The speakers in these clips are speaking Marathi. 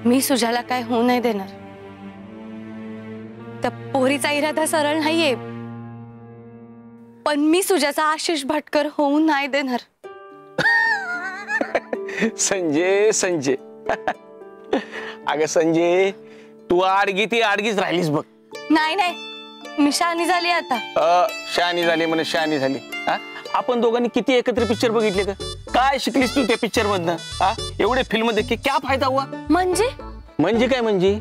मी सुजाला काय होऊ नाही देणार. त्या पोरीचा इरादा सरळ नाहीये, पण मी सुजाचा आशिष भटकर होऊ नाही देणार. संजय संजय अगं संजय, तू आडगी ती आडगीच राहिलीस बघ. नाही नाही, मी शहाणी झाली आता. शहाणी झाली म्हणे शहाणी झाली. आपण दोघांनी किती एकत्र पिक्चर बघितले का? काय शिकलीस तू त्या पिक्चर मधनं? एवढे फिल्म देख के क्या फायदा हुआ? म्हणजे काय म्हणजे?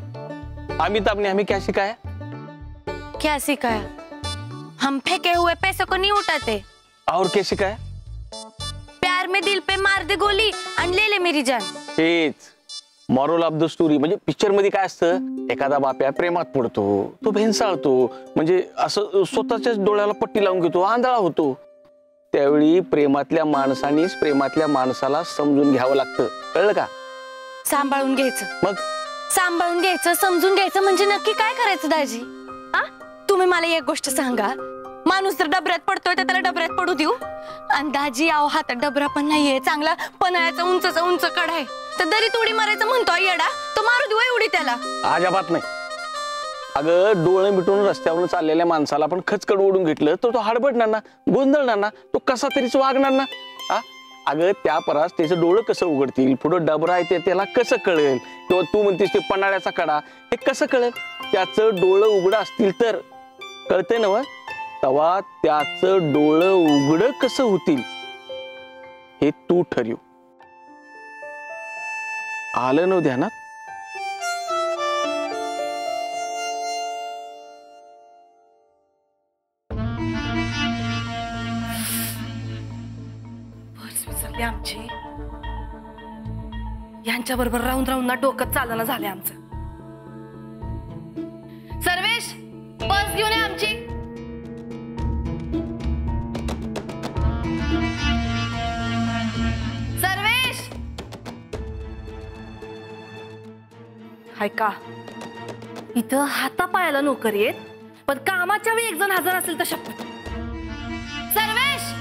अमिताभ ने हमें क्या सिखाया? क्या सिखाया? हम फेंके हुए पैसों को नहीं उठाते. और क्या सिखाया? प्यार में दिल पे मार दे गोली आणि ले ले मेरी जान. हेच मॉरल ऑफ द स्टोरी. म्हणजे पिक्चर मध्ये काय असतं, एखादा बाप्या प्रेमात पडतो, तो भेंसाळतो, म्हणजे असं स्वतःच्याच डोळ्याला पट्टी लावून घेतो, आंधळा होतो. त्यावेळी प्रेमातल्या माणसानीच प्रेमातल्या माणसाला समजून घ्यावं लागतं. कळलं का? सांभाळून घ्यायचं. मग सांभाळून घ्यायचं, समजून घ्यायचं म्हणजे नक्की काय करायचं दाजी? तुम्ही मला एक गोष्ट सांगा, माणूस जर डबऱ्यात पडतोय तर त्याला डबऱ्यात पडू देऊ? आणि दाजी आहो, हातात डबरा पण नाहीये, चांगला पन्हाळ्याचा उंच कड आहे, तर दरी तोडी मारायचं म्हणतोय येडा, तो मारू देऊ एवढी त्याला? अजिबात नाही. अगं डोळे मिटून रस्त्यावरून चाललेल्या माणसाला आपण खचकड ओढून घेतलं तर तो हडबडणार ना, गोंधळणार ना, तो कसा तरीच वागणार ना. अगं त्या परास त्याचं डोळं कसं उघडतील, पुढं डबरा आहे ते त्याला कसं कळेल? किंवा तू म्हणतेस ते पन्हाळ्याचा कडा, हे कसं कळेल? त्याचं डोळं उघडं असतील तर कळतंय ना. तेव्हा त्याचं डोळं उघडं कसं होतील हे तू ठरव. आलं नव्ह ध्यानात? आमची यांच्या बरोबर राहून ना डोकं चालना झाले आमचं. सर्वेश, बस घेऊन ये आमची. सर्वेश, हाय का? इथं हातापायाला नोकरी आहेत, पण कामाच्या वेळी एक जण हजर असेल तर शपथ. सर्वेश,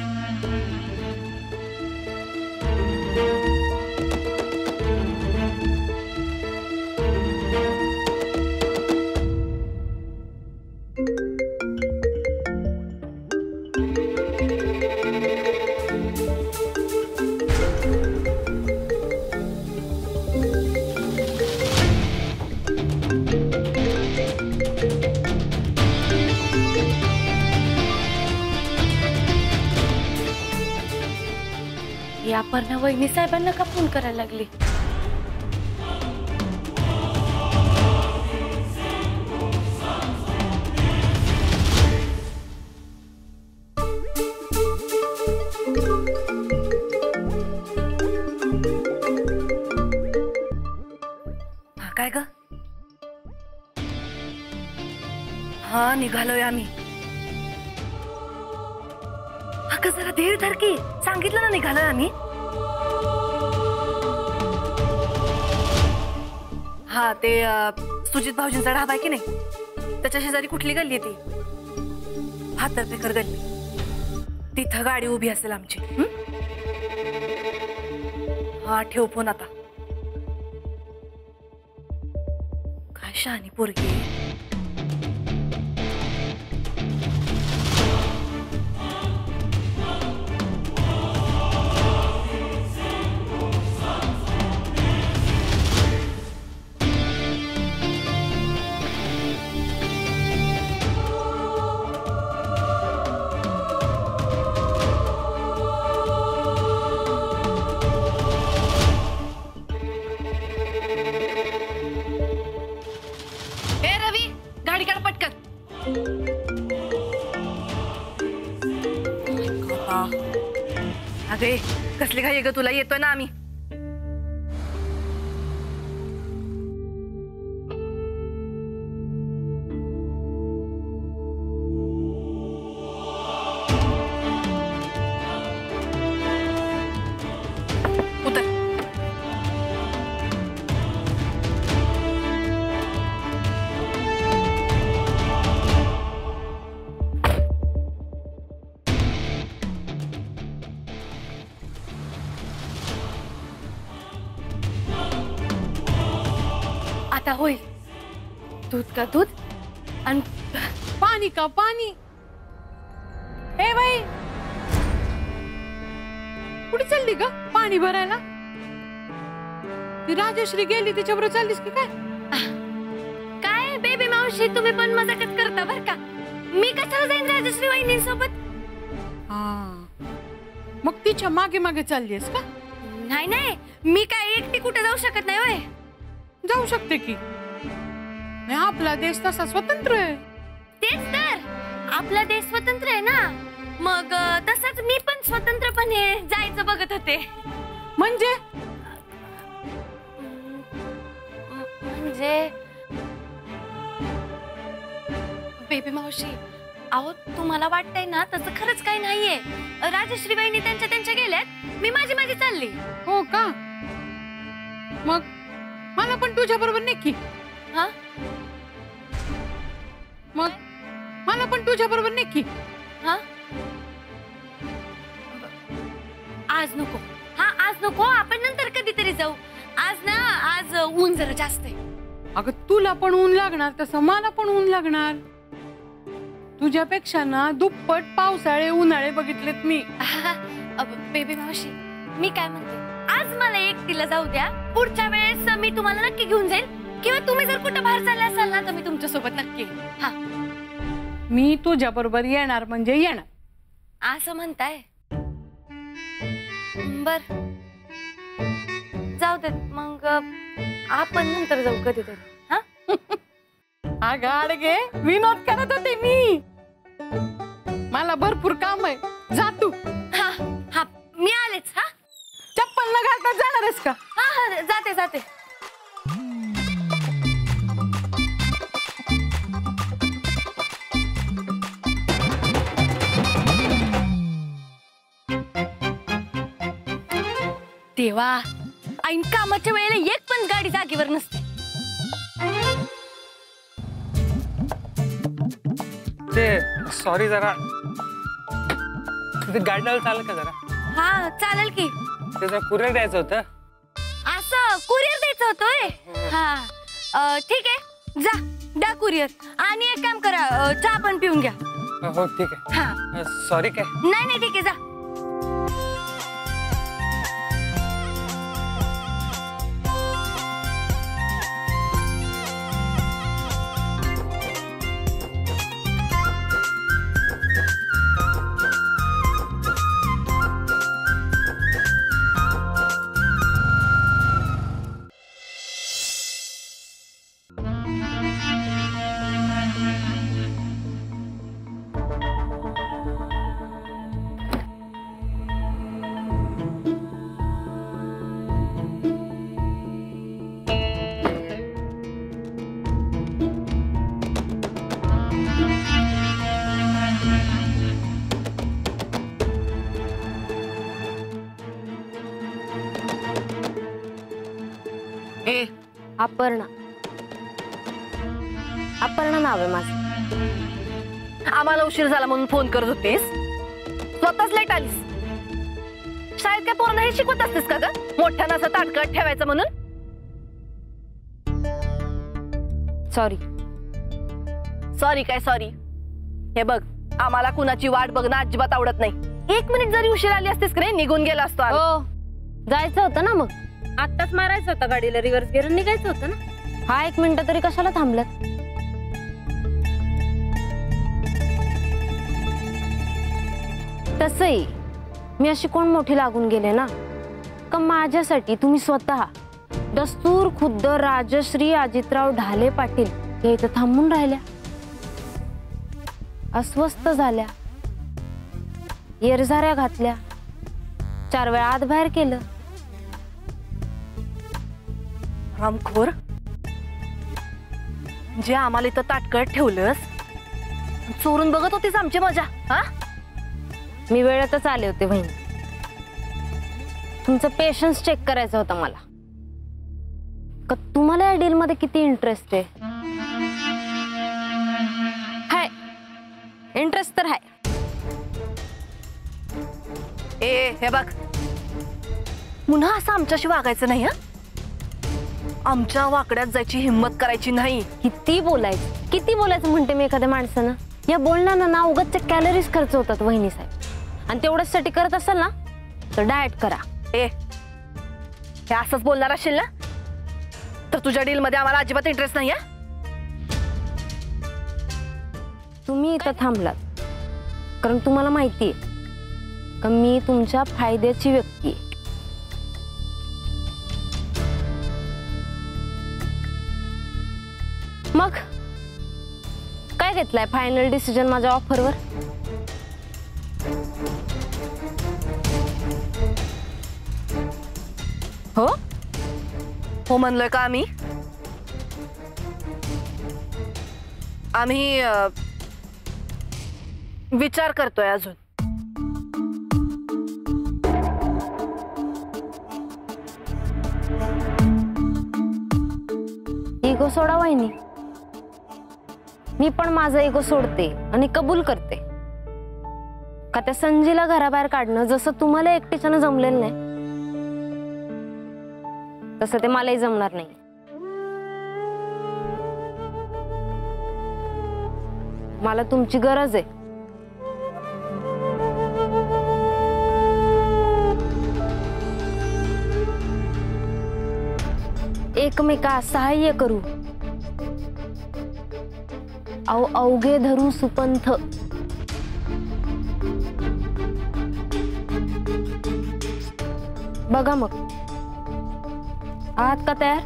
या पर्णा वहिनी साहेबांना का फोन करायला लागली? हा काय ग? हा निघालोय आम्ही. अगं जरा धीर धर की, सांगितलं ना निघालोय आम्ही. हा ते सुजित भाऊजींचा ढाबा आहे की नाही, त्याच्या शेजारी कुठली गल्ली आहे ती? हातर्फेकर गल्ली. तिथं गाडी उभी असेल आमची. हा ठेव फोन आता. काय शहाणी पोरगी. अगे कसली घाई ग तुला, येतोय ना आम्ही. आता होईल. दूध का दूध आणि पाणी का पाणी. ए बाई, कुठे चालली ग पाणी भरायला? ती राजश्री गेली तिच्याबरोबर चाललीस की काय? काय बेबी मावशी, तुम्ही पण मजाकच करता बर का. मी कशाला जाईन राजश्री वहिनींसोबत? मग तिच्या मागे मागे चाललीस का? नाही नाही, मी काय एकटी कुठे जाऊ शकत नाही होय. जाऊ शकते की. आपला देश तसा स्वतंत्र आहे. तेच तर, आपला देश स्वतंत्र आहे ना. मग तसंच मी पण स्वतंत्रपणे जायचं बघत होते. म्हणजे बेबी मावशी, अहो तुम्हाला वाटतंय ना तसं खरंच काही नाहीये. राजश्री वहिनी त्यांच्या गेल्यात, मी माझी चालली. हो का? मग मला पण तुझ्या बरोबर नक्की. हा, मग मला पण तुझ्या बरोबर नक्की. हा, आज नको. हा, आज नको, आपण नंतर कधीतरी जाऊ. आज ऊन जरा जास्त आहे. अगं तुला पण ऊन लागणार तसं मला पण ऊन लागणार. तुझ्यापेक्षा ना दुप्पट पावसाळे उन्हाळे बघितलेत मी. बेबी मावशी, मी काय म्हणते, आज मला एकटीला जाऊ द्या. पुढच्या वेळेस मी तुम्हाला नक्की घेऊन जाईल. किंवा तुम्ही जर कुठं बाहेर चालले असाल ना तर मी तुमच्या सोबत नक्की येईन. हा, मी तुझ्या बरोबर येणार म्हणजे येणार. असं म्हणताय? बर, जाऊ देत मग. आपण नंतर जाऊ कधीतरी. हा, अगं अडगे, विनोद करत होते मी. मला भरपूर काम आहे. जा तू. हा हा, मी आलेच. हा, चप्पल न घालता जाणारच का? हा हा, जाते. देवा, ऐन कामाच्या वेळेला एक पण गाडी जागेवर नसते. ते सॉरी, जरा तिथे गाडी लावलं चालेल का जरा? हा, चालेल की. ते जरा कुरिअर द्यायचं होतं. असं कुरिअर द्यायचं होतोय? हा, ठीक आहे, जा द्या कुरिअर. आणि एक काम करा, चहा पण पिऊन घ्या. हो ठीक आहे. हा, सॉरी काय? नाही ठीक आहे, जा. अपर्णा नाव आहे माझं. आम्हाला उशीर झाला म्हणून फोन करत होतेस, स्वतःच लेट आलीस. शाळेत काय पोरांना हे शिकवत असतेस का ग, मोठ्यानं असं ताटकळत ठेवायचं म्हणून? सॉरी काय सॉरी? हे बघ, आम्हाला कुणाची वाट बघणं अजिबात आवडत नाही. 1 मिनिट जरी उशीर आली असतेस का निघून गेला असतो. हो, जायचं होतं ना. मग आत्ताच मारायचं होतं गाडीला रिव्हर्स गिअर, निघायचं होतं ना. हा, 1 मिनिट तरी कशाला थांबल्यात? तसंही मी अशी कोण मोठी लागून गेले ना का माझ्यासाठी तुम्ही स्वतः दस्तूर खुद्द राजश्री अजितराव ढाले पाटील हे इथं थांबून राहिल्या, अस्वस्थ झाल्या, येरझाऱ्या घातल्या, 4 वेळा आत बाहेर केलं. रामखोर, जे आम्हाला इथं ताटकळत ठेवलंस, चोरून बघत होतीस आमची मजा. हा, मी वेळेतच आले होते बहीण. तुमचं पेशन्स चेक करायचं होतं मला, का तुम्हाला या डील मध्ये किती इंटरेस्ट आहे. हाय, इंटरेस्ट तर आहे. हे बघ, पुन्हा असं आमच्याशी वागायचं नाही. हा, आमच्या वाकड्यात जायची हिंमत करायची नाही. किती बोलायचं म्हणते मी एखाद्या माणसानं. या बोलण्यानं ना उगाच कॅलरीज खर्च होतात वहिनी साहेब. आणि तेवढ्यासाठी करत असाल ना तर डाएट करा. हे असंच बोलणार असेल ना तर तुझ्या डील मध्ये आम्हाला अजिबात इंटरेस्ट नाहीये. तुम्ही इथं थांबलात कारण तुम्हाला माहितीये का मी तुमच्या फायद्याची व्यक्ती आहे. मग काय घेतलाय फायनल डिसिजन माझ्या ऑफरवर? हो हो म्हणलोय का आम्ही विचार करतोय अजून. इगो सोडा वहिनी. मी पण माझा इगो सोडते आणि कबूल करते का त्या संजीला घराबाहेर काढणं जसं तुम्हाला एकटीच्यानं जमलेलं नाही तसं ते मलाही जमणार नाही. मला तुमची गरज आहे. एकमेका सहाय्य करू. अवघे धरू सुपंथ. बघा मग आहात का तयार?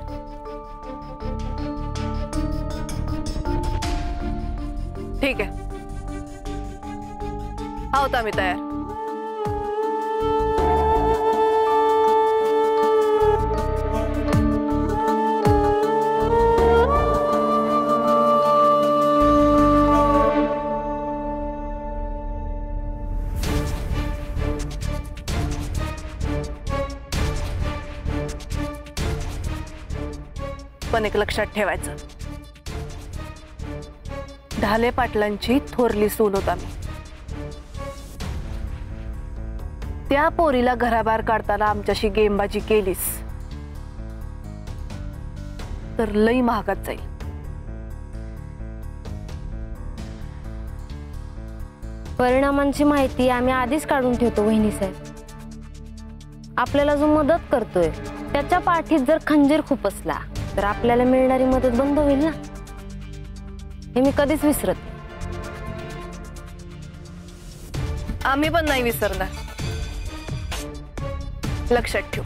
ठीक आहे आहोत आम्ही तयार. पण एक लक्षात ठेवायचं, ढाले पाटलांची थोरली सून होता मी. त्या पोरीला घराबाहेर काढताना आमच्याशी गेमबाजी केलीस तर लई महागात जाईल. परिणामांची माहिती आम्ही आधीच काढून ठेवतो वहिनी साहेब. आपल्याला जो मदत करतोय त्याच्या पाठीत जर खंजीर खुपसला तर आपल्याला मिळणारी मदत बंद होईल ना. हे मी कधीच विसरत. आम्ही पण नाही विसरणार. लक्षात ठेव.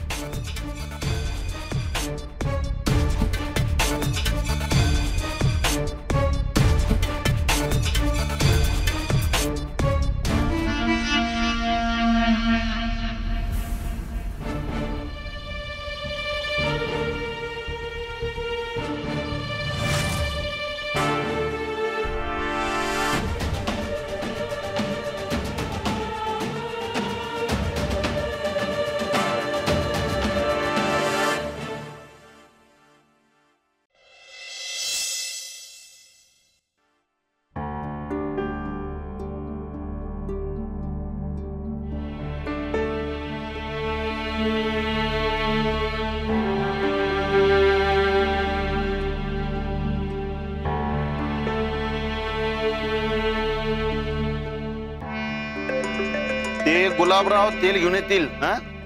ते गुलाबराव तेल घेऊन येतील.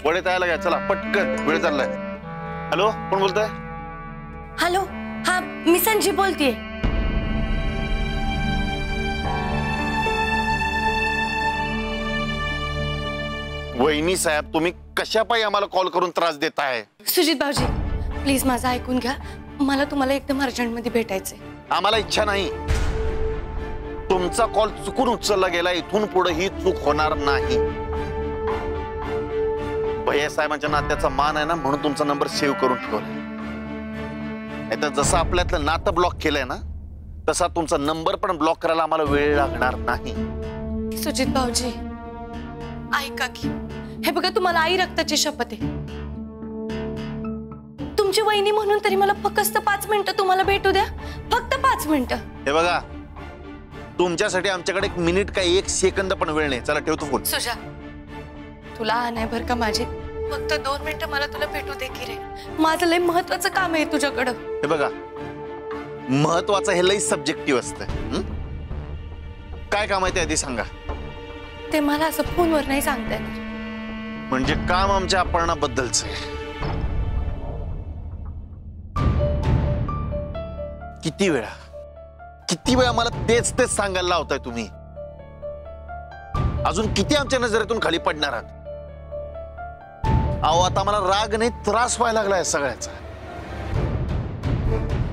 वडे तयार घ्या चला पटकन वेळ चाललाय. हॅलो कोण बोलतोय? हॅलो हा मी संजी बोलतेय. वहिनी साहेब तुम्ही कशापायी आम्हाला कॉल करून त्रास देताय? सुजित भाऊजी प्लीज माझं ऐकून घ्या. मला तुम्हाला एकदम अर्जंट मध्ये भेटायचंय. आम्हाला इच्छा नाही. तुमचा कॉल चुकून उचलला गेला. इथून पुढे ही चूक होणार नाही. भैया साहेबांच्या नात्याचा मान आहे ना म्हणून तुमचा नंबर सेव्ह करून ठेवलाय. नाहीतर जसं आपल्यातलं नातं ब्लॉक केलंय ना तसा तुमचा नंबर पण ब्लॉक करायला आम्हाला वेळ लागणार नाही. सुजित भाऊजी ऐका की. हे बघा तुम्हाला आई रक्ताची शपथ आहे. तुमची वहिनी म्हणून तरी मला फक्त 5 मिनिटं तुम्हाला भेटू द्या. फक्त 5 मिनिटं. हे बघा तुमच्यासाठी आमच्याकडे 1 मिनिट काय 1 सेकंद पण वेळ नाही. चला ठेवतो फोन. सुजा तुला नाही बर का माझी फक्त 2 मिनिटं मला तुला भेटू दे की रे. माझं लय महत्वाचं काम आहे तुझ्याकडं. हे बघा, महत्वाचं हे लई सब्जेक्टिव्ह असतं. काय काम आहे ते आधी सांगा. ते मला असं फोनवर नाही सांगता येणार. म्हणजे काम आमच्या अपर्णाबद्दलच आहे. किती वेळा मला तेच सांगायला लावताय तुम्ही. अजून किती आमच्या नजरेतून खाली पडणार आहात. अहो, आता मला राग नाही, त्रास व्हायला लागलाय सगळ्याचा.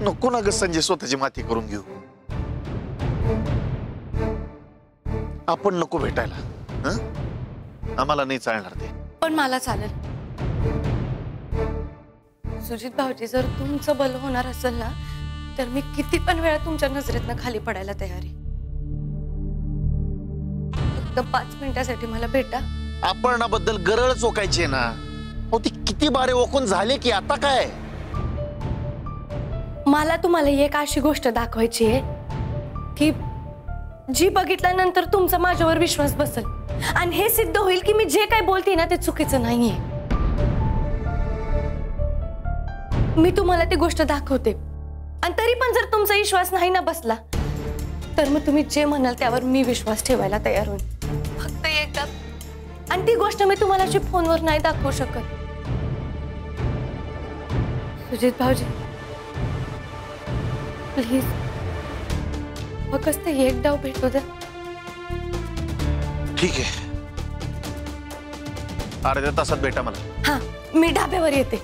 नको ना ग संजय स्वतःची माती करून घेऊ. आपण नको भेटायला. आम्हाला नाही चालणार ते. पण मला चालेल. सुजित भाऊजी, जर तुमचं भलं होणार असेल ना, तर मी किती पण वेळा तुमच्या नजरेतनं खाली पडायला तयार आहे. फक्त 5 मिनिटासाठी मला भेटा. अपर्णाबद्दल गरळ चोकायची आहे ना. हो, ती किती बारे ओकून झाले की आता काय. मला तुम्हाला एक अशी गोष्ट दाखवायची आहे की जी बघितल्यानंतर तुमचा माझ्यावर विश्वास बसेल आणि हे सिद्ध होईल की मी जे काय बोलते ना ते चुकीचं नाहीये. मी तुम्हाला ती गोष्ट दाखवते आणि तरी पण जर तुमचा विश्वास नाही ना बसला तर मग तुम्ही जे म्हणाल त्यावर मी विश्वास ठेवायला तयार होईल. फक्त एकदा. आणि ती गोष्ट मी तुम्हाला अशी फोनवर नाही दाखवू शकत. सुजित भाऊजी, प्लीज फक्त एक डाव भेटू द्या. ठीक आहे, अर्ध्या तासात भेटा मला. हा, मी ढाब्यावर येते.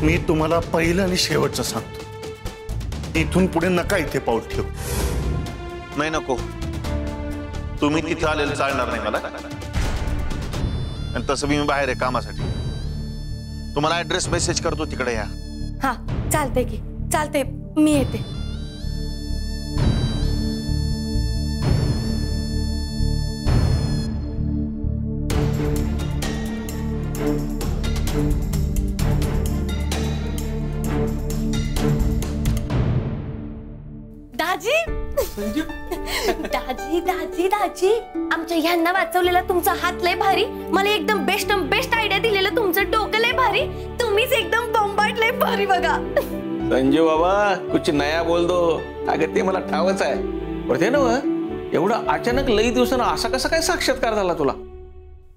मी तुम्हाला पहिलं आणि शेवटचं सांगतो, इथून पुढे नका इथे पाऊल ठेवू. नाही, नको. तुम्ही तिथे आलेलं चालणार नाही मला. आणि तसं मी बाहेर आहे कामासाठी. तुम्हाला ऍड्रेस मेसेज करतो, तिकडे या. हा, चालते की चालते, मी येते. दाजी दाजी दाजी दाजी, आमच्या ह्यांना वाचवलेला तुमचा हात लय भारी. मला एकदम बेस्ट आयडिया दिलेलं तुमचं डोकं लय भारी. तुम्हीच एकदम बॉम्बार्ड लय भारी. बघा संजू बाबा, कुछ नया बोल दो. अगं ते मला ठावच आहे. पण ते ना एवढं अचानक लई दिवसानं असा कसा काय साक्षात्कार झाला तुला?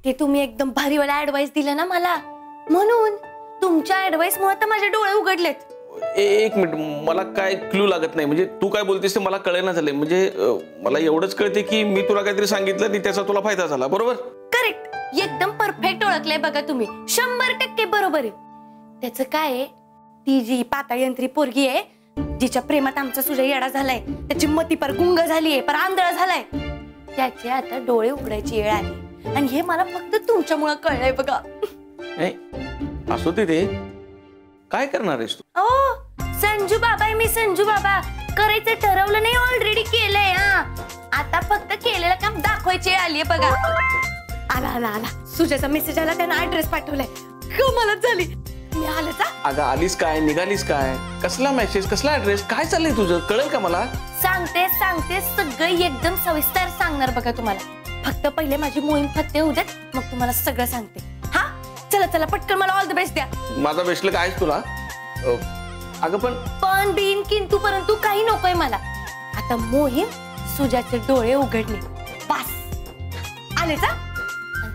ते तुम्ही एकदम भारीवाला ऍडवाइस दिला ना मला, म्हणून तुमच्या ऍडवाइस मुळे तर माझे डोळे उघडलेत. एक मिनिट, मला काय क्लू लागत नाही. म्हणजे तू काय बोलतेस ते मला कळेना झालंय. म्हणजे मला एवढंच कळते की मी तुला काहीतरी सांगितलं आणि त्याचा तुला फायदा झाला. बरोबर? करेक्ट, एकदम परफेक्ट ओळखलंय बघा तुम्ही. 100% बरोबर आहे. त्याचं काय आहे, ती जी पाताळयंत्री पोरगी आहे जिच्या प्रेमात आमचा सुजय येडा झालाय, त्याची मती पर गुंग झालीये, पर आंधळा झालाय, त्याचे आता डोळे उघडायची वेळ आली. आणि हे मला फक्त तुमच्यामुळे कळलंय बघा. असो ते काय करणार आहेस तू? संजू बाबा, मी संजू बाबा. करायचं ठरवलं नाही, ऑलरेडी केलंय. आता फक्त केलेलं काम दाखवायची वेळ आलीये बघा. आला सुजाचा मेसेज आला, त्यानं ऍड्रेस पाठवलाय. कमालच झाली. मी आलेच. अगं आलीस काय, निघालीस काय, कसला मेसेज, कसला ऍड्रेस, काय चाललंय तुझं, कळेल का मला? सांगते सगळं एकदम सविस्तर सांगणार बघा तुम्हाला. फक्त पहिले माझी मोहीम फत्ते होऊ देत, मग तुम्हाला सगळं सांगते. हा, चला पटकन मला ऑल द बेस्ट द्या. माझा बेस्टला काय तुला? अगं पण बिन किंतु परंतु काही नकोय मला. आता मोहीम सुजाचे डोळे उघडणे बस. आलेच.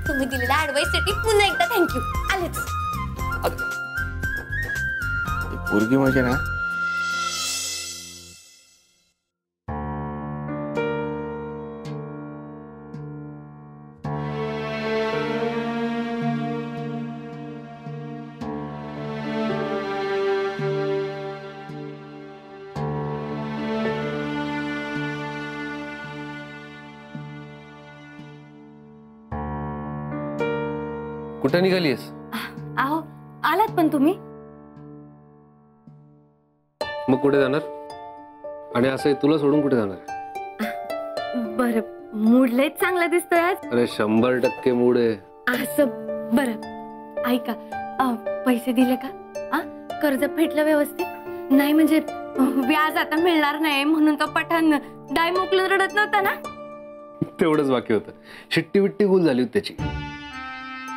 तुम्ही दिलेल्या ऍडवाइस साठी पुन्हा एकदा थँक्यू. आलेच. पोरगी म्हणजे ना, कुठे निघालीस? आहो, आलात पण तुम्ही? मग कुठे जाणार? आणि असं तुला सोडून कुठे जाणार? बरं, मूड लयच चांगला दिसतोय आज. अरे 100% मूड आहे. असं बरं, ऐका, पैसे दिले का? कर्ज फेटलं व्यवस्थित? नाही म्हणजे व्याज आता मिळणार नाही म्हणून तो पठाण डाय मोकलून रडत नव्हता ना? तेवढंच बाकी होतं. शिट्टी बिट्टी गुल झाली होती त्याची.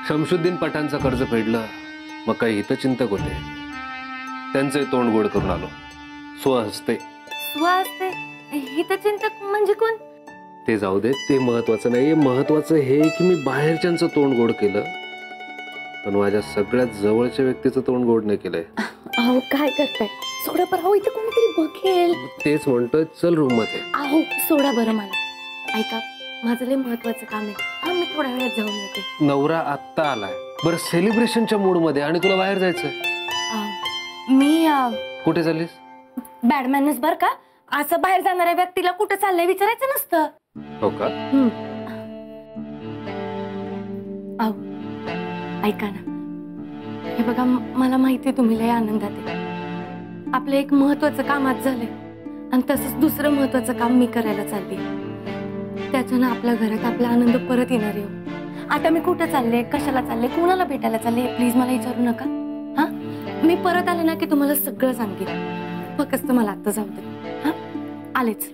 शमशुद्दीन पठाणचं कर्ज फेडलं, मग काही हितचिंतक होते, त्यांचे तोंड गोड करून आलो स्वहस्ते. स्वहस्ते हितचिंतक म्हणजे कोण? ते जाऊ दे, ते महत्वाचं नाहीये. महत्वाचं हे की मी बाहेरच्यांचं तोंड गोड केलं, पण माझ्या सगळ्यात जवळच्या व्यक्तीचं तोंड गोड नाही केलंय. अहो काय करताय? सोडा बरं. अहो इथे कोणीतरी बघेल. तेच म्हणतोय, चल रूम मध्ये. अहो सोडा बरं मला. ऐका, माझं लय महत्वाचं काम आहे. हा, मी थोड्या वेळात जाऊन येते. नवरा आत्ता आलाय, बरं सेलिब्रेशनच्या मूड मध्ये, आणि तुला बाहेर जायचंय. मी कुठे चाललीस? बॅडमॅनच बर का. असं बाहेर जाणाऱ्या व्यक्तीला कुठं चाललंय विचारायचं नसतं. हो का? अहो ऐका ना, हे बघा, मला माहितीये तुम्ही लय आनंदात आहे. आपलं एक महत्वाचं काम आज झालंय, आणि तसंच दुसरं महत्वाचं काम मी करायला चालली. त्याच्यानं आपल्या घरात आपला आनंद परत येणार आहे. आता मी कुठं चालले, कशाला चालले, कुणाला भेटायला चालले, प्लीज मला विचारू नका. हा, मी परत आले ना की तुम्हाला सगळं सांगेन. फक्त मला आता जाऊ दे. हा, आलेच.